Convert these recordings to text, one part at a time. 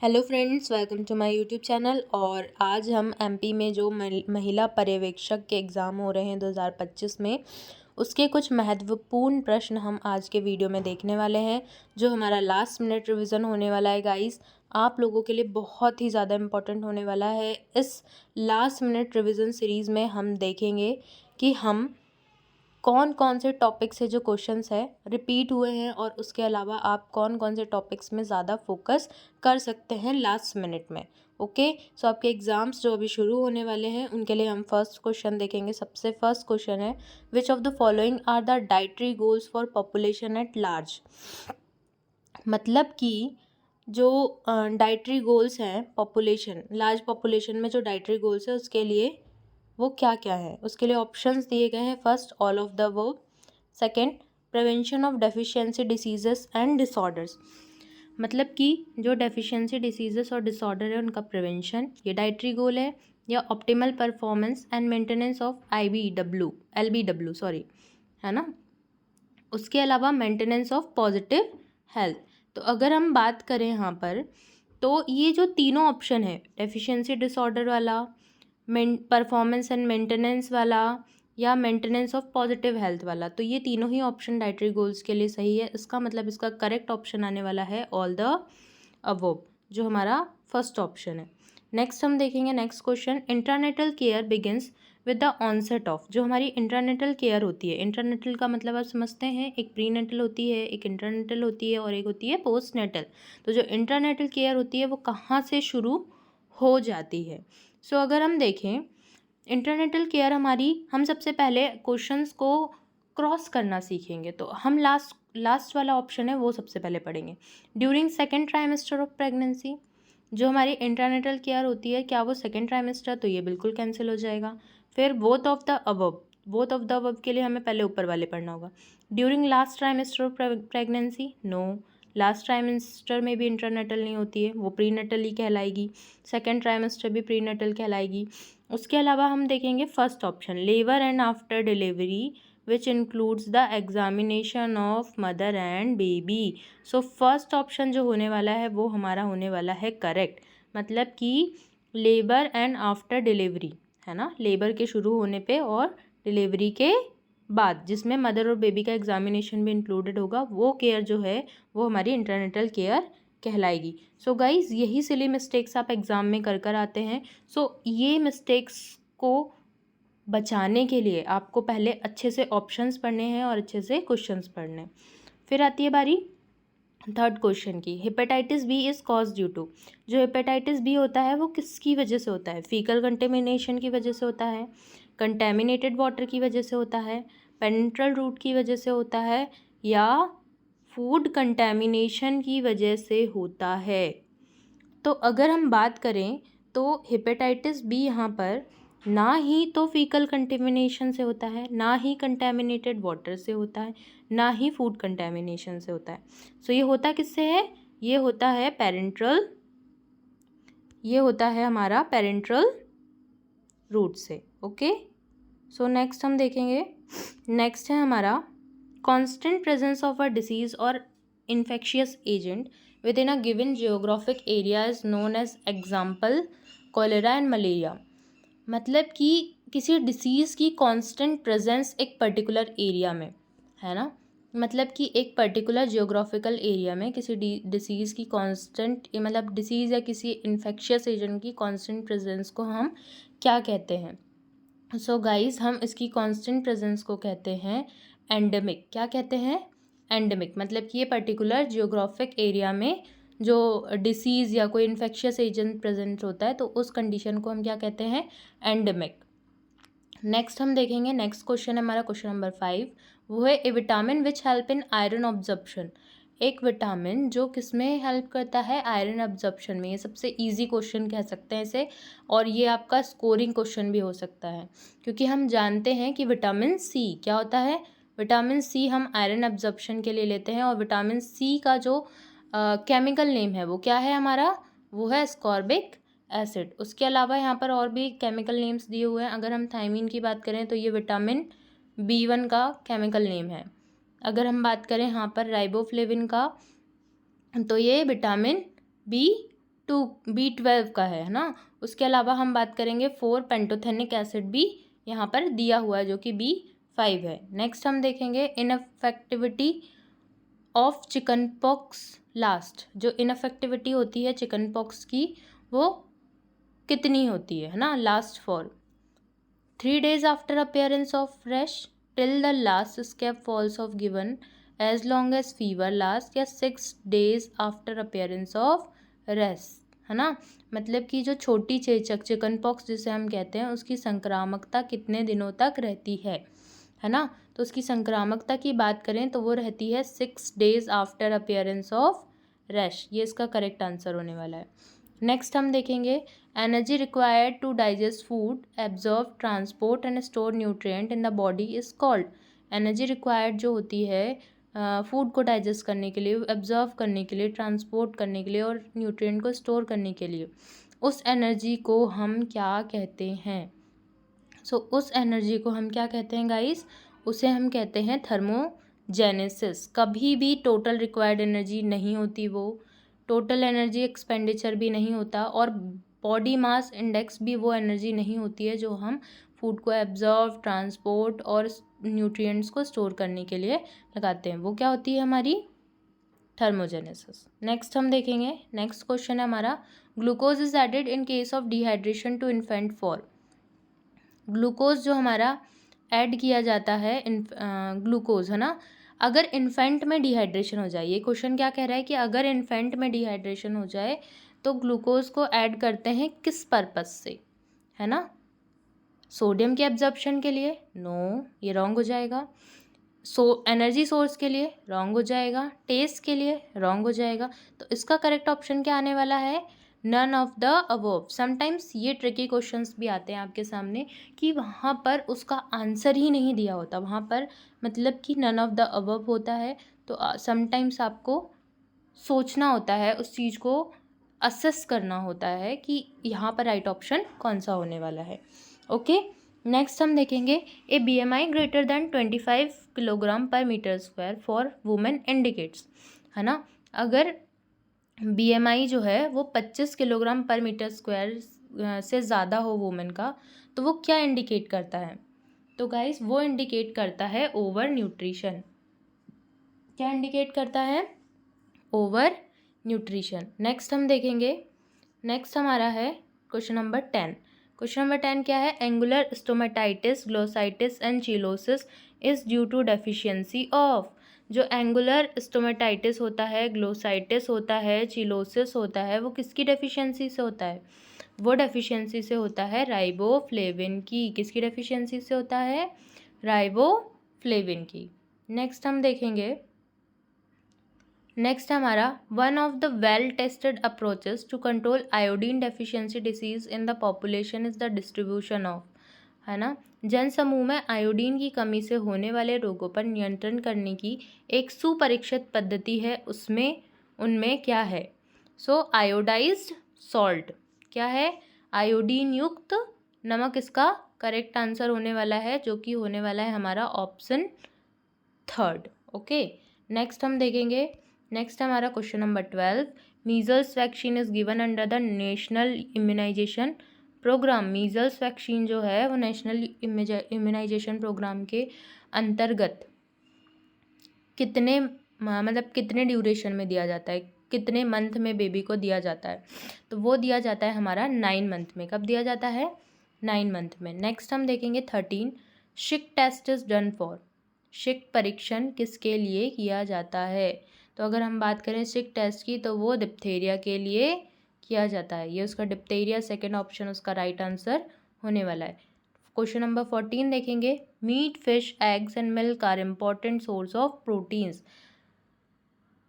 Hello friends, welcome to my YouTube channel. और आज हम एमपी में जो महिला पर्यवेक्षक के एग्ज़ाम हो रहे हैं 2025 में, उसके कुछ महत्वपूर्ण प्रश्न हम आज के वीडियो में देखने वाले हैं। जो हमारा लास्ट मिनट रिवीजन होने वाला है गाइस, आप लोगों के लिए बहुत ही ज़्यादा इम्पोर्टेंट होने वाला है। इस लास्ट मिनट रिवीजन सीरीज़ में हम देखेंगे कि हम कौन कौन से टॉपिक से जो क्वेश्चंस है रिपीट हुए हैं और उसके अलावा आप कौन कौन से टॉपिक्स में ज़्यादा फोकस कर सकते हैं लास्ट मिनट में। ओके, सो आपके एग्ज़ाम्स जो अभी शुरू होने वाले हैं उनके लिए हम फर्स्ट क्वेश्चन देखेंगे। सबसे फर्स्ट क्वेश्चन है, which of the following are the dietary goals for population at large. मतलब कि जो डाइटरी गोल्स हैं पॉपुलेशन, लार्ज पॉपुलेशन में जो डाइटरी गोल्स है उसके लिए वो क्या क्या है। उसके लिए ऑप्शंस दिए गए हैं। First, all of the above. Second, prevention of deficiency diseases and disorders. मतलब कि जो डेफिशिएंसी डिसीजेस और डिसऑर्डर है उनका प्रिवेंशन, ये डाइटरी गोल है। या optimal performance and maintenance of LBW sorry, है ना। उसके अलावा मेंटेनेंस ऑफ पॉजिटिव हेल्थ। तो अगर हम बात करें यहाँ पर, तो ये जो तीनों ऑप्शन है, डेफिशिएंसी डिसऑर्डर वाला, परफॉर्मेंस एंड मेंटेनेंस वाला, या मेंटेनेंस ऑफ पॉजिटिव हेल्थ वाला, तो ये तीनों ही ऑप्शन डाइटरी गोल्स के लिए सही है। इसका मतलब इसका करेक्ट ऑप्शन आने वाला है ऑल द अबव, जो हमारा फर्स्ट ऑप्शन है। नेक्स्ट हम देखेंगे next question, intranatal care begins with the onset of. जो हमारी इंट्रानेटल केयर होती है, इंट्रानेटल का मतलब आप समझते हैं, एक प्रीनेटल होती है, एक इंटरनेटल होती है और एक होती है पोस्टनेटल। तो जो इंट्रानेटल केयर होती है वो कहाँ से शुरू हो जाती है। सो अगर हम देखें इंटरनेटल केयर हमारी, हम सबसे पहले क्वेश्चंस को क्रॉस करना सीखेंगे। तो हम लास्ट वाला ऑप्शन है वो सबसे पहले पढ़ेंगे। During second trimester of pregnancy, जो हमारी इंटरनेटल केयर होती है, क्या वो सेकेंड ट्राइमेस्टर, तो ये बिल्कुल कैंसिल हो जाएगा। फिर बोथ ऑफ द अबव के लिए हमें पहले ऊपर वाले पढ़ना होगा। During last trimester of pregnancy, no, last trimester में भी इंटरनेटल नहीं होती है, वो प्रीनेटल ही कहलाएगी। सेकेंड ट्राइमेस्टर भी प्रीनेटल कहलाएगी। उसके अलावा हम देखेंगे first option, labour and after delivery which includes the examination of mother and baby. So first option जो होने वाला है वो हमारा होने वाला है करेक्ट। मतलब कि लेबर एंड आफ्टर डिलीवरी, है ना, लेबर के शुरू होने पे और डिलीवरी के बाद, जिसमें मदर और बेबी का एग्जामिनेशन भी इंक्लूडेड होगा, वो केयर जो है वो हमारी इंटरनेटल केयर कहलाएगी। सो गाइज, यही सिली मिस्टेक्स आप एग्ज़ाम में कर कर आते हैं। सो ये मिस्टेक्स को बचाने के लिए आपको पहले अच्छे से ऑप्शंस पढ़ने हैं और अच्छे से क्वेश्चंस पढ़ने। फिर आती है बारी थर्ड क्वेश्चन की, hepatitis B is cause due to. जो हेपेटाइटिस बी होता है वो किसकी वजह से होता है। फीकल कंटेमिनेशन की वजह से होता है, कंटेमिनेटेड वाटर की वजह से होता है, पेनिट्रल रूट की वजह से होता है, या फूड कंटेमिनेशन की वजह से होता है। तो अगर हम बात करें तो हेपेटाइटिस बी यहाँ पर ना ही तो फीकल कंटेमिनेशन से होता है, ना ही कंटेमिनेटेड वाटर से होता है, ना ही फूड कंटेमिनेशन से होता है। सो ये होता किससे है, ये होता है पेरेंट्रल, ये होता है हमारा पेरेंट्रल रूट से। ओके, सो नेक्स्ट हम देखेंगे, नेक्स्ट है हमारा constant presence of a disease और infectious agent within a given geographic area is known as example cholera and malaria. मतलब कि किसी डिसीज़ की कांस्टेंट प्रेजेंस एक पर्टिकुलर एरिया में, है ना, मतलब कि एक पर्टिकुलर जियोग्राफिकल एरिया में किसी डिसीज़ की कांस्टेंट, मतलब डिसीज़ या किसी इन्फेक्शियस एजेंट की कांस्टेंट प्रेजेंस को हम क्या कहते हैं। सो गाइज, हम इसकी कांस्टेंट प्रेजेंस को कहते हैं एंडेमिक। क्या कहते हैं, एंडेमिक। मतलब कि ये पर्टिकुलर जियोग्राफिक एरिया में जो डिसीज़ या कोई इन्फेक्शियस एजेंट प्रेजेंट होता है तो उस कंडीशन को हम क्या कहते हैं, एंडेमिक। नेक्स्ट हम देखेंगे, नेक्स्ट क्वेश्चन है हमारा क्वेश्चन नंबर 5, वो है A vitamin which help in iron absorption. एक विटामिन जो किस में हेल्प करता है, आयरन ऑब्जर्प्शन में। ये सबसे इजी क्वेश्चन कह सकते हैं इसे, और ये आपका स्कोरिंग क्वेश्चन भी हो सकता है, क्योंकि हम जानते हैं कि विटामिन सी क्या होता है। विटामिन सी हम आयरन ऑब्जर्प्शन के लिए लेते हैं, और विटामिन सी का जो केमिकल नेम है वो क्या है हमारा, वो है एस्कॉर्बिक एसिड। उसके अलावा यहाँ पर और भी केमिकल नेम्स दिए हुए हैं। अगर हम थायमीन की बात करें तो ये विटामिन B1 का केमिकल नेम है। अगर हम बात करें यहाँ पर राइबोफ्लेविन का, तो ये विटामिन B2 B12 का है ना। उसके अलावा हम बात करेंगे 4 पेंटोथेनिक एसिड भी यहाँ पर दिया हुआ है जो कि B5 है। नेक्स्ट हम देखेंगे इनफेक्टिविटी ऑफ चिकन पॉक्स लास्ट। जो इनफेक्टिविटी होती है चिकन पॉक्स की वो कितनी होती है ना, last for 3 days after appearance of rash, till the last scab falls off given, as long as fever lasts, या 6 days after appearance of rash, है ना। मतलब कि जो छोटी चेचक चिकन पॉक्स जिसे हम कहते हैं उसकी संक्रामकता कितने दिनों तक रहती है ना। तो उसकी संक्रामकता की बात करें तो वो रहती है 6 days after appearance of rash. ये इसका करेक्ट आंसर होने वाला है। नेक्स्ट हम देखेंगे energy required to digest food, absorb, transport and store nutrient in the body is called. Energy required जो होती है फूड को डाइजेस्ट करने के लिए, एब्जॉर्व करने के लिए, ट्रांसपोर्ट करने के लिए और न्यूट्रिएंट को स्टोर करने के लिए, उस एनर्जी को हम क्या कहते हैं। उस एनर्जी को हम क्या कहते हैं गाइस, उसे हम कहते हैं थर्मोजेनेसिस। कभी भी टोटल रिक्वायर्ड एनर्जी नहीं होती, वो टोटल एनर्जी एक्सपेंडिचर भी नहीं होता, और बॉडी मास इंडेक्स भी वो एनर्जी नहीं होती है जो हम फूड को एब्जॉर्व, ट्रांसपोर्ट और न्यूट्रिएंट्स को स्टोर करने के लिए लगाते हैं। वो क्या होती है हमारी थर्मोजेनेसिस। नेक्स्ट हम देखेंगे, नेक्स्ट क्वेश्चन है हमारा glucose is added in case of dehydration to infant for. Glucose जो हमारा ऐड किया जाता है ग्लूकोज है ना, अगर इन्फेंट में डिहाइड्रेशन हो जाए। ये क्वेश्चन क्या कह रहा है कि अगर इन्फेंट में डिहाइड्रेशन हो जाए तो ग्लूकोज को ऐड करते हैं किस पर्पस से, है ना। सोडियम के एब्जॉर्प्शन के लिए, नो, ये रॉन्ग हो जाएगा। एनर्जी सोर्स के लिए, रॉन्ग हो जाएगा। टेस्ट के लिए, रॉन्ग हो जाएगा। तो इसका करेक्ट ऑप्शन क्या आने वाला है, none of the above. Sometimes ये ट्रिकी क्वेश्चंस भी आते हैं आपके सामने कि वहाँ पर उसका आंसर ही नहीं दिया होता, वहाँ पर मतलब कि नन ऑफ द अबव होता है। तो समटाइम्स आपको सोचना होता है, उस चीज़ को असेस करना होता है कि यहाँ पर राइट ऑप्शन कौन सा होने वाला है। ओके, नेक्स्ट हम देखेंगे a BMI greater than 25 kilogram पर metre square for women indicates, है ना। अगर BMI जो है वो 25 किलोग्राम पर मीटर स्क्वायर से ज़्यादा हो वुमेन का, तो वो क्या इंडिकेट करता है। तो गाइस वो इंडिकेट करता है ओवर न्यूट्रिशन। क्या इंडिकेट करता है, ओवर न्यूट्रिशन। नेक्स्ट हम देखेंगे, नेक्स्ट हमारा है क्वेश्चन नंबर 10। क्वेश्चन नंबर 10 क्या है, angular stomatitis, glossitis and cheilosis is due to deficiency of. जो एंगुलर स्टोमेटाइटिस होता है, ग्लोसाइटिस होता है, चिलोसिस होता है, वो किसकी डेफिशिएंसी से होता है, वो डेफिशिएंसी से होता है राइबोफ्लेविन की। किसकी डेफिशिएंसी से होता है, राइबोफ्लेविन की। नेक्स्ट हम देखेंगे, नेक्स्ट हमारा one of the well tested approaches to control iodine deficiency disease in the population is the distribution of, है ना। जन समूह में आयोडीन की कमी से होने वाले रोगों पर नियंत्रण करने की एक सुपरीक्षित पद्धति है, उसमें उनमें क्या है। आयोडाइज्ड सॉल्ट क्या है, आयोडीन युक्त नमक इसका करेक्ट आंसर होने वाला है, जो कि होने वाला है हमारा ऑप्शन 3। ओके, नेक्स्ट हम देखेंगे, नेक्स्ट हमारा question number 12। Measles vaccine is given under the national immunisation programme. Measles vaccine जो है वो नेशनल इम्यूनाइजेशन प्रोग्राम के अंतर्गत कितने कितने ड्यूरेशन में दिया जाता है, कितने मंथ में बेबी को दिया जाता है। तो वो दिया जाता है हमारा 9 मंथ में। कब दिया जाता है, 9 मंथ में। नेक्स्ट हम देखेंगे 13, शिक टेस्ट इज डन फॉर। शिक परीक्षण किसके लिए किया जाता है। तो अगर हम बात करें शिक टेस्ट की तो वो डिप्थेरिया के लिए किया जाता है। ये उसका डिप्थेरिया सेकेंड ऑप्शन उसका राइट आंसर होने वाला है। क्वेश्चन नंबर 14 देखेंगे, meat, fish, eggs and milk are important source of proteins.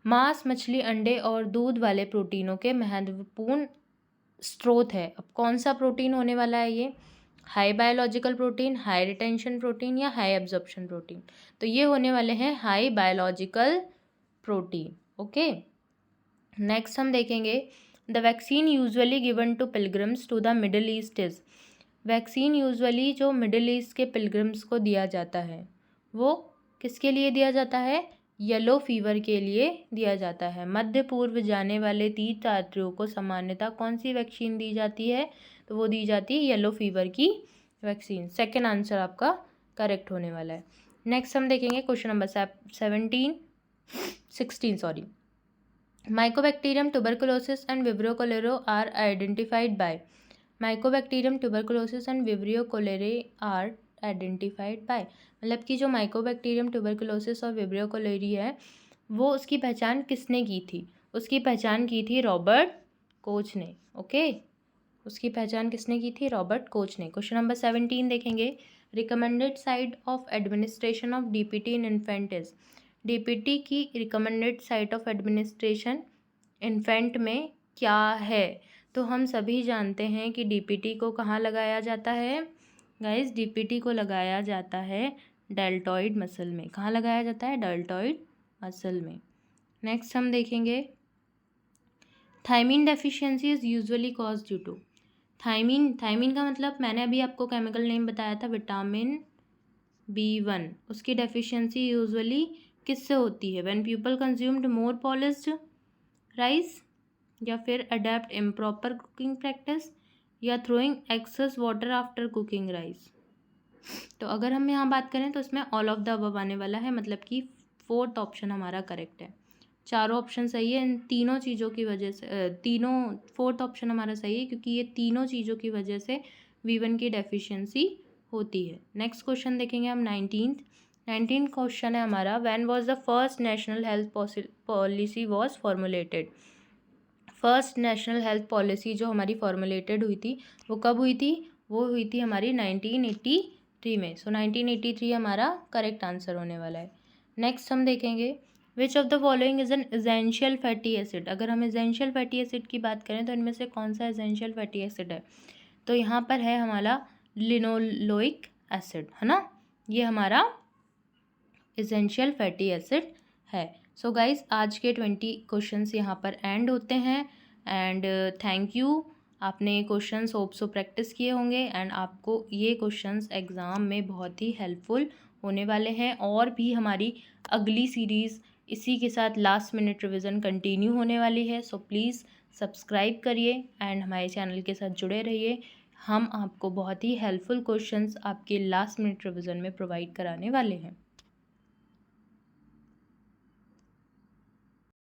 मांस, मछली, अंडे और दूध वाले प्रोटीनों के महत्वपूर्ण स्रोत है। अब कौन सा प्रोटीन होने वाला है ये, high biological protein, high retention protein या हाई एब्जॉर्प्शन प्रोटीन। तो ये होने वाले हैं high biological protein. Okay, next हम देखेंगे, the vaccine usually given to pilgrims to the Middle East is. Vaccine usually जो मिडिल ईस्ट के पिलग्रिम्स को दिया जाता है वो किसके लिए दिया जाता है, येलो फीवर के लिए दिया जाता है। मध्य पूर्व जाने वाले तीर्थयात्रियों को सामान्यतः कौन सी वैक्सीन दी जाती है? तो वो दी जाती है येलो फीवर की वैक्सीन। सेकेंड आंसर आपका करेक्ट होने वाला है। नेक्स्ट हम देखेंगे question number 16 sorry. Mycobacterium tuberculosis and vibrio cholerae are identified by. Mycobacterium tuberculosis and vibrio cholerae are identified by, मतलब कि जो माइकोबैक्टीरियम ट्यूबरकुलोसिस और विब्रियो कोलेरी है वो उसकी पहचान किसने की थी? उसकी पहचान की थी रॉबर्ट कोच ने। ओके, उसकी पहचान किसने की थी? रॉबर्ट कोच ने। क्वेश्चन नंबर 17 देखेंगे। Recommended site of administration of DPT in infant is. DPT की recommended site of administration infant में क्या है? तो हम सभी जानते हैं कि डीपीटी को कहाँ लगाया जाता है गाइस? डीपीटी को लगाया जाता है डेल्टॉइड मसल में। कहाँ लगाया जाता है? डेल्टॉइड मसल में। नेक्स्ट हम देखेंगे thiamine deficiency is usually cause due to. Thiamine का मतलब मैंने अभी आपको केमिकल नेम बताया था, विटामिन B1। उसकी डेफिशिएंसी यूजुअली किससे होती है? When people consumed more polished rice, या फिर अडेप्ट इम्प्रॉपर कुकिंग प्रैक्टिस, या throwing excess water after cooking rice. तो अगर हम यहाँ बात करें तो इसमें ऑल ऑफ द अबव आने वाला है, मतलब कि फोर्थ ऑप्शन हमारा करेक्ट है। चारों ऑप्शन सही है इन तीनों चीज़ों की वजह से, फोर्थ ऑप्शन हमारा सही है क्योंकि ये तीनों चीज़ों की वजह से B1 की डेफिशिएंसी होती है। नेक्स्ट क्वेश्चन देखेंगे हम 19th क्वेश्चन है हमारा। When was the first national health policy was formulated. First national health policy जो हमारी फॉर्मुलेटेड हुई थी वो कब हुई थी? वो हुई थी हमारी 1983 में। सो 1983 हमारा करेक्ट आंसर होने वाला है। नेक्स्ट हम देखेंगे विच of the following is an essential fatty acid. अगर हम एसेंशियल फैटी एसिड की बात करें तो इनमें से कौन सा एसेंशियल फैटी एसिड है? तो यहाँ पर है हमारा लिनोलोइक एसिड, है ना? ये हमारा एसेंशियल फैटी एसिड है। सो गाइस आज के 20 क्वेश्चंस यहाँ पर एंड होते हैं एंड थैंक यू। आपने क्वेश्चंस होप सो प्रैक्टिस किए होंगे एंड आपको ये क्वेश्चंस एग्ज़ाम में बहुत ही हेल्पफुल होने वाले हैं। और भी हमारी अगली सीरीज़ इसी के साथ लास्ट मिनट रिवीजन कंटिन्यू होने वाली है। सो प्लीज़ सब्सक्राइब करिए एंड हमारे चैनल के साथ जुड़े रहिए। हम आपको बहुत ही हेल्पफुल क्वेश्चंस आपके लास्ट मिनट रिवीजन में प्रोवाइड कराने वाले हैं।